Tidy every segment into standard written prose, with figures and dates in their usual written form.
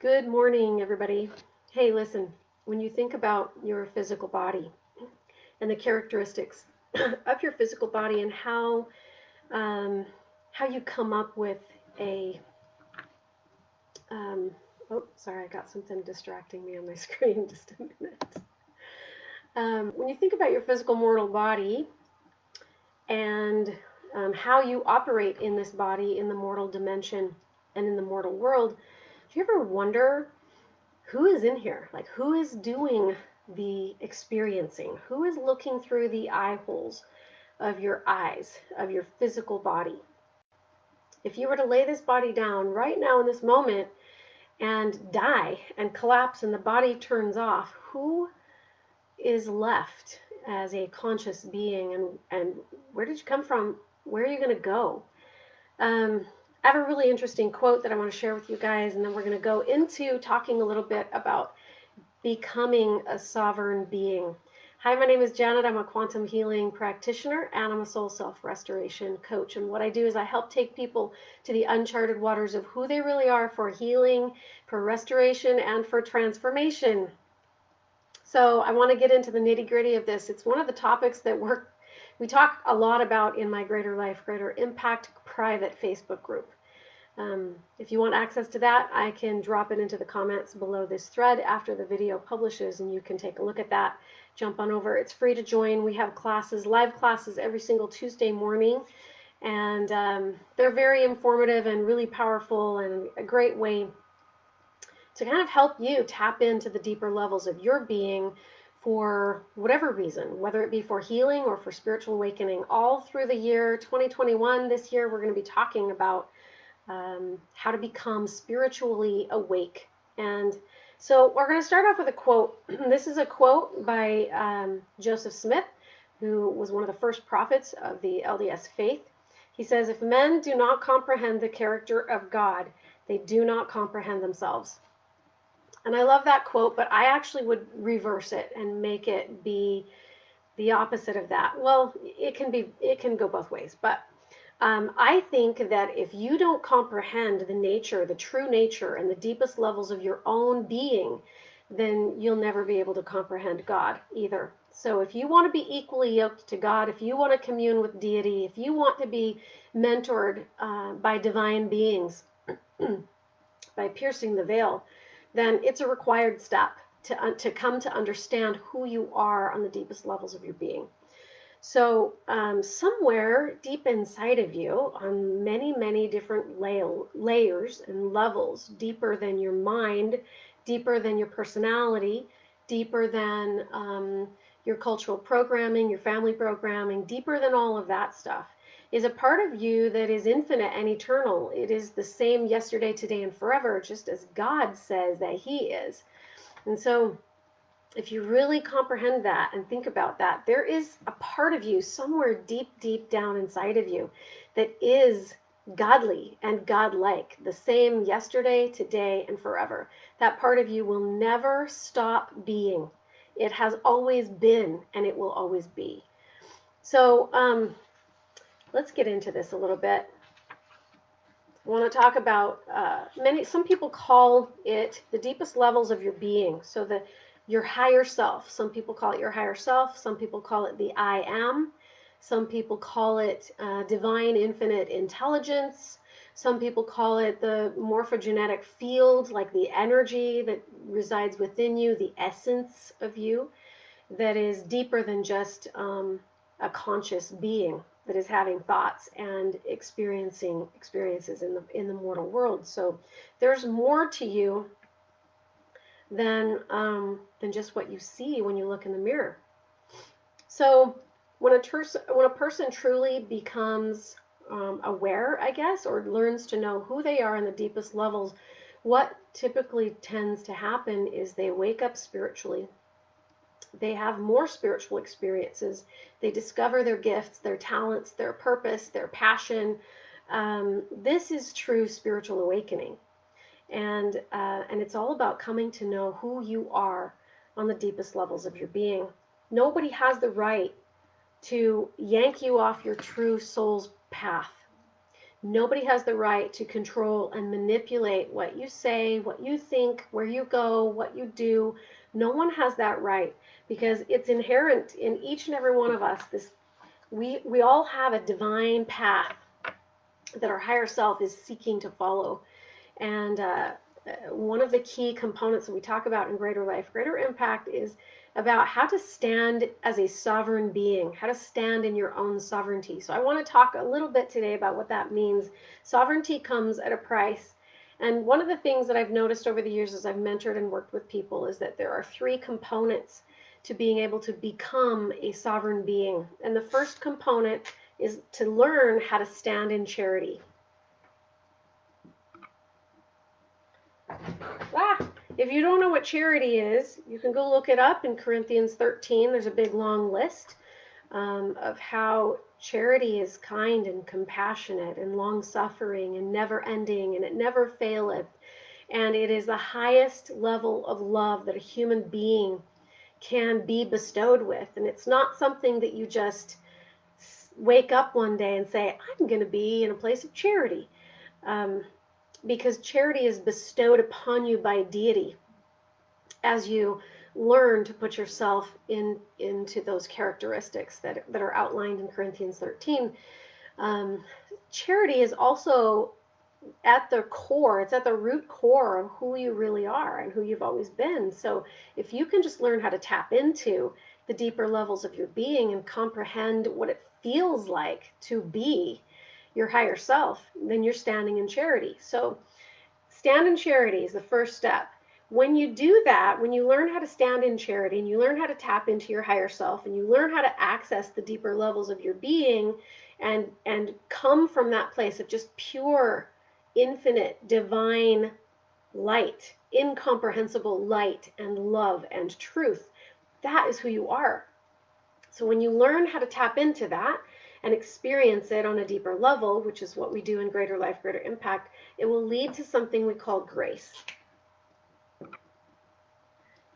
Good morning, everybody. Hey, listen, when you think about your physical body and the characteristics of your physical body and um, how you come up with a um, oh, sorry, I got something distracting me on my screen. Just a minute. When you think about your physical mortal body and how you operate in this body, in the mortal dimension, and in the mortal world, do you ever wonder who is in here? Like, who is doing the experiencing? Who is looking through the eye holes of your eyes, of your physical body? If you were to lay this body down right now in this moment and die and collapse and the body turns off, who is left as a conscious being, and where did you come from? Where are you going to go? I have a really interesting quote that I want to share with you guys, and then we're going to go into talking a little bit about becoming a sovereign being. Hi, my name is Janet. I'm a quantum healing practitioner and I'm a soul self restoration coach. And what I do is I help take people to the uncharted waters of who they really are for healing, for restoration, and for transformation. So I want to get into the nitty gritty of this. It's one of the topics that we talk a lot about in my Greater Life, Greater Impact private Facebook group. If you want access to that, I can drop it into the comments below this thread after the video publishes, and you can take a look at that. Jump on over. It's free to join. We have classes, live classes every single Tuesday morning, and they're very informative and really powerful and a great way to kind of help you tap into the deeper levels of your being for whatever reason, whether it be for healing or for spiritual awakening. All through the year 2021, this year, we're going to be talking about how to become spiritually awake. And so we're going to start off with a quote. This is a quote by Joseph Smith, who was one of the first prophets of the LDS faith. He says, "If men do not comprehend the character of God, they do not comprehend themselves." And I love that quote, but I actually would reverse it and make it be the opposite of that. Well, it can go both ways, but I think that if you don't comprehend the nature, the true nature, and the deepest levels of your own being, then you'll never be able to comprehend God either. So if you want to be equally yoked to God, if you want to commune with deity, if you want to be mentored by divine beings, by piercing the veil, then it's a required step to come to understand who you are on the deepest levels of your being. So somewhere deep inside of you, on many, many different layers and levels, deeper than your mind, deeper than your personality, deeper than your cultural programming, your family programming, deeper than all of that stuff, is a part of you that is infinite and eternal. It is the same yesterday, today, and forever, just as God says that He is. And so if you really comprehend that and think about that, there is a part of you somewhere deep, deep down inside of you that is godly and godlike, the same yesterday, today, and forever. That part of you will never stop being. It has always been and it will always be. So let's get into this a little bit. I want to talk about some people call it the deepest levels of your being. So your higher self. Some people call it your higher self. Some people call it the I am. Some people call it divine infinite intelligence. Some people call it the morphogenetic field, like the energy that resides within you, the essence of you that is deeper than just a conscious being that is having thoughts and experiencing experiences in the mortal world. So there's more to you than just what you see when you look in the mirror. So when a person truly becomes aware, I guess, or learns to know who they are in the deepest levels, what typically tends to happen is they wake up spiritually. They have more spiritual experiences. They discover their gifts, their talents, their purpose, their passion. This is true spiritual awakening. And it's all about coming to know who you are on the deepest levels of your being. Nobody has the right to yank you off your true soul's path. Nobody has the right to control and manipulate what you say, what you think, where you go, what you do. No one has that right because it's inherent in each and every one of us. We all have a divine path that our higher self is seeking to follow. And one of the key components that we talk about in Greater Life, Greater Impact is about how to stand as a sovereign being, how to stand in your own sovereignty. So I want to talk a little bit today about what that means. Sovereignty comes at a price. And one of the things that I've noticed over the years as I've mentored and worked with people is that there are three components to being able to become a sovereign being. And the first component is to learn how to stand in charity. If you don't know what charity is, you can go look it up in Corinthians 13. There's a big long list of how charity is kind and compassionate and long-suffering and never-ending, and it never faileth. And it is the highest level of love that a human being can be bestowed with. And it's not something that you just wake up one day and say, I'm going to be in a place of charity. Because charity is bestowed upon you by deity as you learn to put yourself into those characteristics that are outlined in Corinthians 13. Charity is also at the core, it's at the root core of who you really are and who you've always been. So if you can just learn how to tap into the deeper levels of your being and comprehend what it feels like to be your higher self, then you're standing in charity. So stand in charity is the first step. When you do that, when you learn how to stand in charity and you learn how to tap into your higher self and you learn how to access the deeper levels of your being and come from that place of just pure, infinite, divine light, incomprehensible light and love and truth, that is who you are. So when you learn how to tap into that and experience it on a deeper level, which is what we do in Greater Life, Greater Impact, it will lead to something we call grace.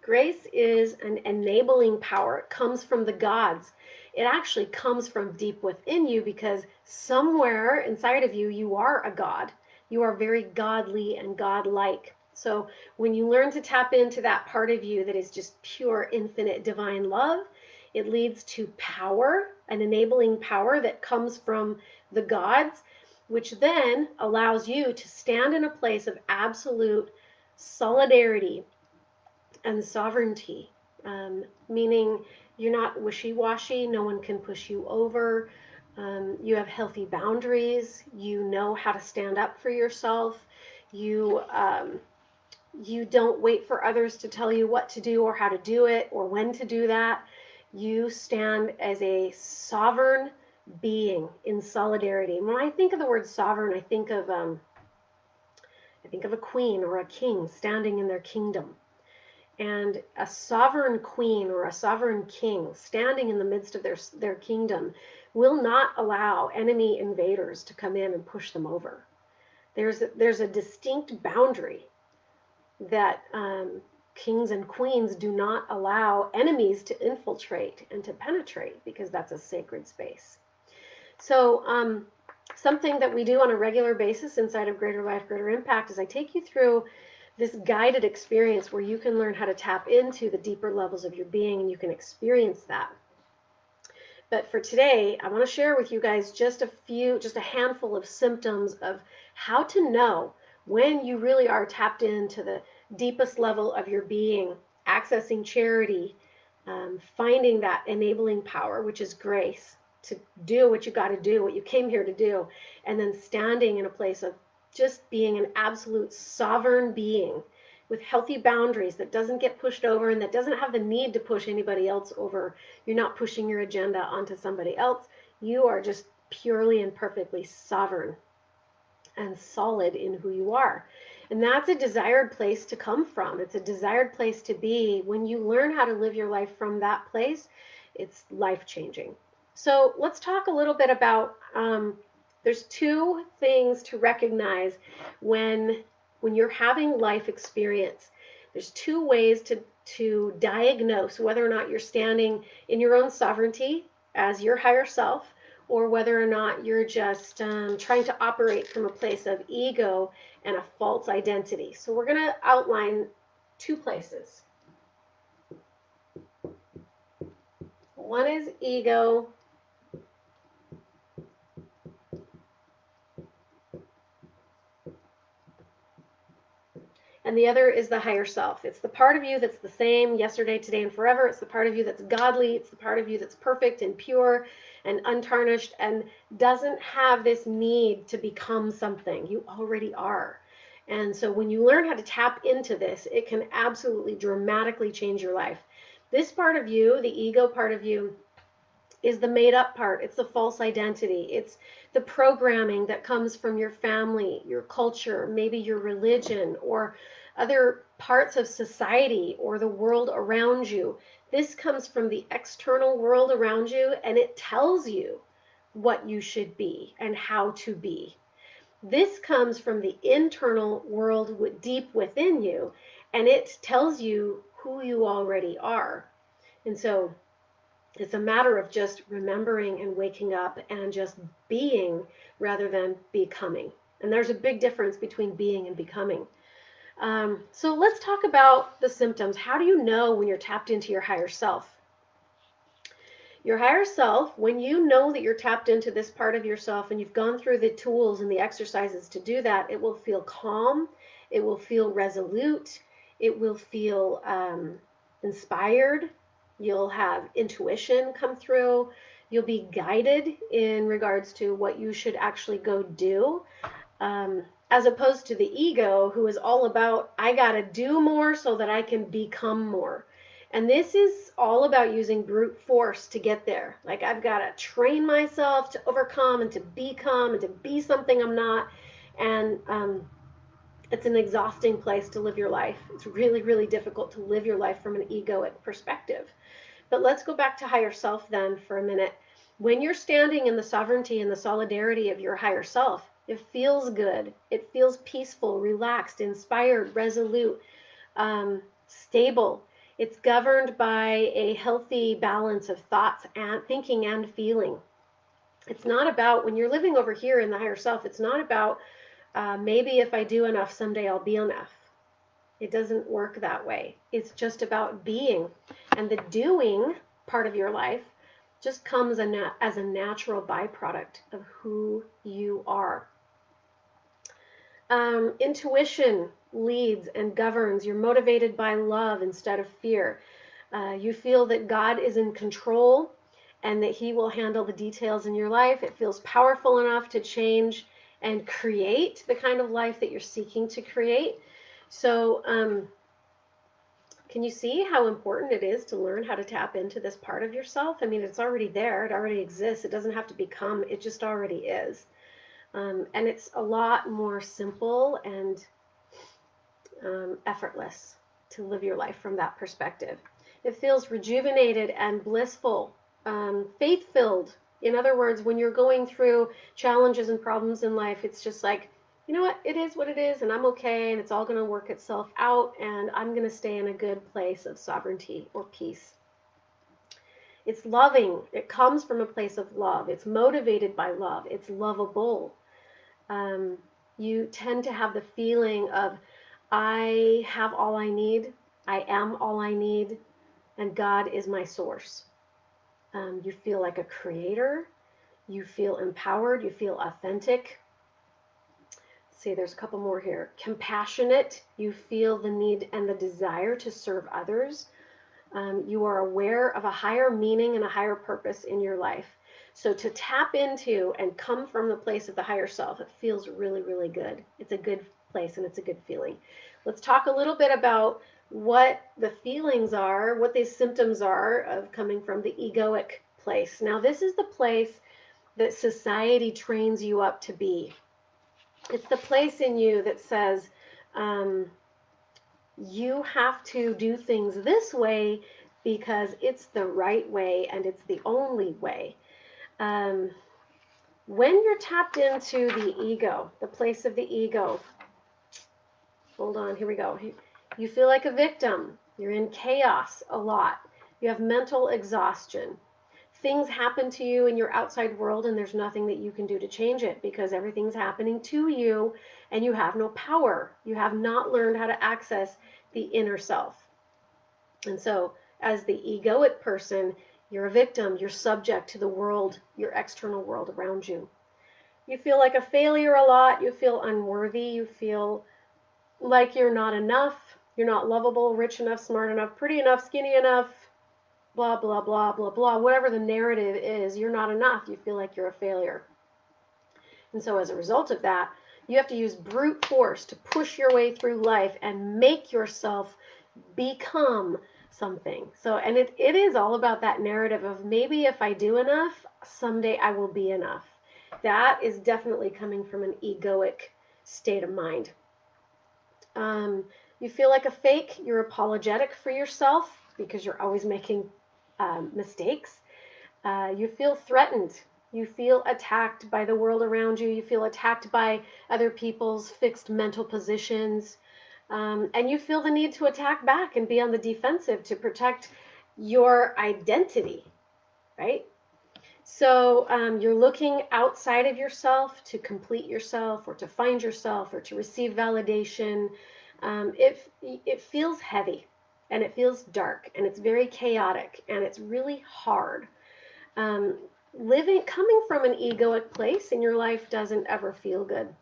Grace is an enabling power. It comes from the gods. It actually comes from deep within you because somewhere inside of you, you are a god. You are very godly and godlike. So when you learn to tap into that part of you that is just pure, infinite, divine love, it leads to power, an enabling power that comes from the gods, which then allows you to stand in a place of absolute solidarity and sovereignty, meaning you're not wishy-washy, no one can push you over, you have healthy boundaries, you know how to stand up for yourself, you don't wait for others to tell you what to do or how to do it or when to do that. You stand as a sovereign being in solidarity. And when I think of the word sovereign, I think of a queen or a king standing in their kingdom. And a sovereign queen or a sovereign king standing in the midst of their kingdom will not allow enemy invaders to come in and push them over. There's a distinct boundary that kings and queens do not allow enemies to infiltrate and to penetrate because that's a sacred space. So something that we do on a regular basis inside of Greater Life, Greater Impact is I take you through this guided experience where you can learn how to tap into the deeper levels of your being and you can experience that. But for today, I want to share with you guys just a handful of symptoms of how to know when you really are tapped into the deepest level of your being, accessing charity, finding that enabling power, which is grace, to do what you got to do, what you came here to do, and then standing in a place of just being an absolute sovereign being with healthy boundaries that doesn't get pushed over and that doesn't have the need to push anybody else over. You're not pushing your agenda onto somebody else. You are just purely and perfectly sovereign and solid in who you are. And that's a desired place to come from. It's a desired place to be. When you learn how to live your life from that place, it's life-changing. So let's talk a little bit about, there's two things to recognize when you're having life experience. There's two ways to diagnose whether or not you're standing in your own sovereignty as your higher self, or whether or not you're just trying to operate from a place of ego and a false identity. So we're going to outline two places. One is ego, and the other is the higher self. It's the part of you that's the same yesterday, today, and forever. It's the part of you that's godly. It's the part of you that's perfect and pure and untarnished and doesn't have this need to become something. You already are. And so when you learn how to tap into this, it can absolutely dramatically change your life. This part of you, the ego part of you, is the made up part. It's the false identity. It's the programming that comes from your family, your culture, maybe your religion, or other parts of society or the world around you. This comes from the external world around you, and it tells you what you should be and how to be. This comes from the internal world deep within you, and it tells you who you already are. And so it's a matter of just remembering and waking up and just being rather than becoming. And there's a big difference between being and becoming. So let's talk about the symptoms. How do you know when you're tapped into your higher self? Your higher self, when you know that you're tapped into this part of yourself and you've gone through the tools and the exercises to do that, it will feel calm, it will feel resolute, it will feel inspired, you'll have intuition come through, you'll be guided in regards to what you should actually go do. As opposed to the ego, who is all about, I got to do more so that I can become more. And this is all about using brute force to get there. Like, I've got to train myself to overcome and to become and to be something I'm not. And it's an exhausting place to live your life. It's really, really difficult to live your life from an egoic perspective. But let's go back to higher self then for a minute. When you're standing in the sovereignty and the solidarity of your higher self, it feels good. It feels peaceful, relaxed, inspired, resolute, stable. It's governed by a healthy balance of thoughts and thinking and feeling. It's not about, when you're living over here in the higher self, it's not about maybe if I do enough, someday I'll be enough. It doesn't work that way. It's just about being. And the doing part of your life just comes as a natural byproduct of who you are. Intuition leads and governs. You're motivated by love instead of fear. You feel that God is in control and that He will handle the details in your life. It feels powerful enough to change and create the kind of life that you're seeking to create. So, can you see how important it is to learn how to tap into this part of yourself? I mean, it's already there. It already exists. It doesn't have to become. It just already is. And it's a lot more simple and effortless to live your life from that perspective. It feels rejuvenated and blissful, faith-filled. In other words, when you're going through challenges and problems in life, it's just like, you know what, it is what it is, and I'm okay, and it's all going to work itself out, and I'm going to stay in a good place of sovereignty or peace. It's loving. It comes from a place of love. It's motivated by love. It's lovable. You tend to have the feeling of, I have all I need, I am all I need, and God is my source. You feel like a creator. You feel empowered. You feel authentic. See, there's a couple more here. Compassionate. You feel the need and the desire to serve others. You are aware of a higher meaning and a higher purpose in your life. So to tap into and come from the place of the higher self, it feels really, really good. It's a good place and it's a good feeling. Let's talk a little bit about what the feelings are, what these symptoms are of coming from the egoic place. Now, this is the place that society trains you up to be. It's the place in you that says, you have to do things this way because it's the right way and it's the only way. When you're tapped into the ego, the place of the ego, hold on, here we go. You feel like a victim. You're in chaos a lot. You have mental exhaustion. things happen to you in your outside world and there's nothing that you can do to change it because everything's happening to you and you have no power. You have not learned how to access the inner self. And so, as the egoic person, you're a victim, you're subject to the world, your external world around you. You feel like a failure a lot, you feel unworthy, you feel like you're not enough, you're not lovable, rich enough, smart enough, pretty enough, skinny enough, blah, blah, blah, blah, blah. Whatever the narrative is, you're not enough. You feel like you're a failure. And so as a result of that, you have to use brute force to push your way through life and make yourself become something. So, and it is all about that narrative of maybe if I do enough, someday I will be enough. That is definitely coming from an egoic state of mind. Um, you feel like a fake. You're apologetic for yourself because you're always making mistakes. You feel threatened. You feel attacked by the world around you. You feel attacked by other people's fixed mental positions. And you feel the need to attack back and be on the defensive to protect your identity, right? So you're looking outside of yourself to complete yourself or to find yourself or to receive validation. It feels heavy and it feels dark and it's very chaotic and it's really hard. Um, coming from an egoic place in your life doesn't ever feel good.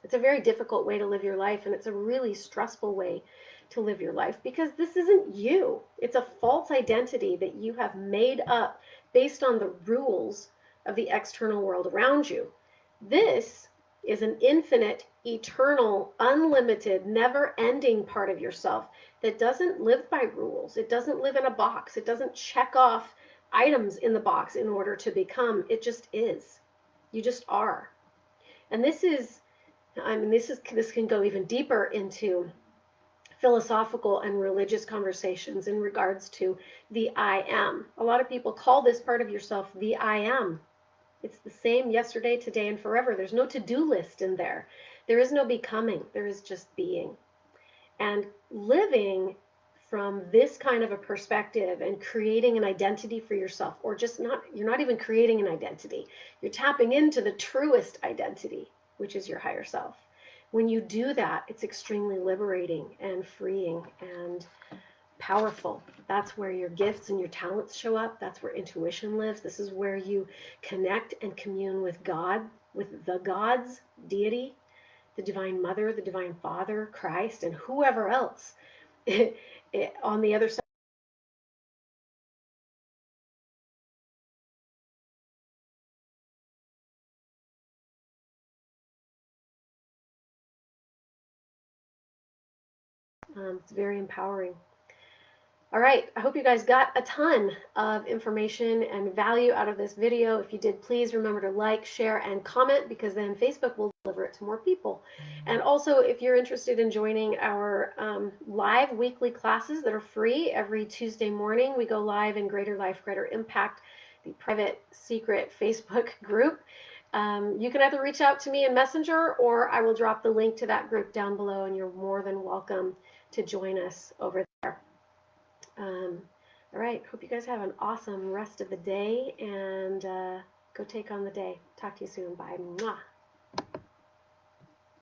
It's a very difficult way to live your life, and it's a really stressful way to live your life because this isn't you. It's a false identity that you have made up based on the rules of the external world around you. This is an infinite, eternal, unlimited, never ending part of yourself that doesn't live by rules. It doesn't live in a box. It doesn't check off items in the box in order to become. It just is. You just are. And this can go even deeper into philosophical and religious conversations in regards to the I am. A lot of people call this part of yourself the I am. It's the same yesterday, today, and forever. There's no to-do list in there. There is no becoming. There is just being. And living from this kind of a perspective and creating an identity for yourself, or just not, you're not even creating an identity. You're tapping into the truest identity, which is your higher self. When you do that, it's extremely liberating and freeing and powerful. That's where your gifts and your talents show up. That's where intuition lives. This is where you connect and commune with God, with the gods, deity, the Divine Mother, the Divine Father, Christ, and whoever else on the other side. It's very empowering. All right, I hope you guys got a ton of information and value out of this video. If you did, please remember to like, share, and comment because then Facebook will deliver it to more people. And also, if you're interested in joining our live weekly classes that are free every Tuesday morning, we go live in Greater Life, Greater Impact, the private, secret Facebook group. You can either reach out to me in Messenger or I will drop the link to that group down below, and you're more than welcome to join us over there. All right, hope you guys have an awesome rest of the day and go take on the day. Talk to you soon. Bye. Mwah.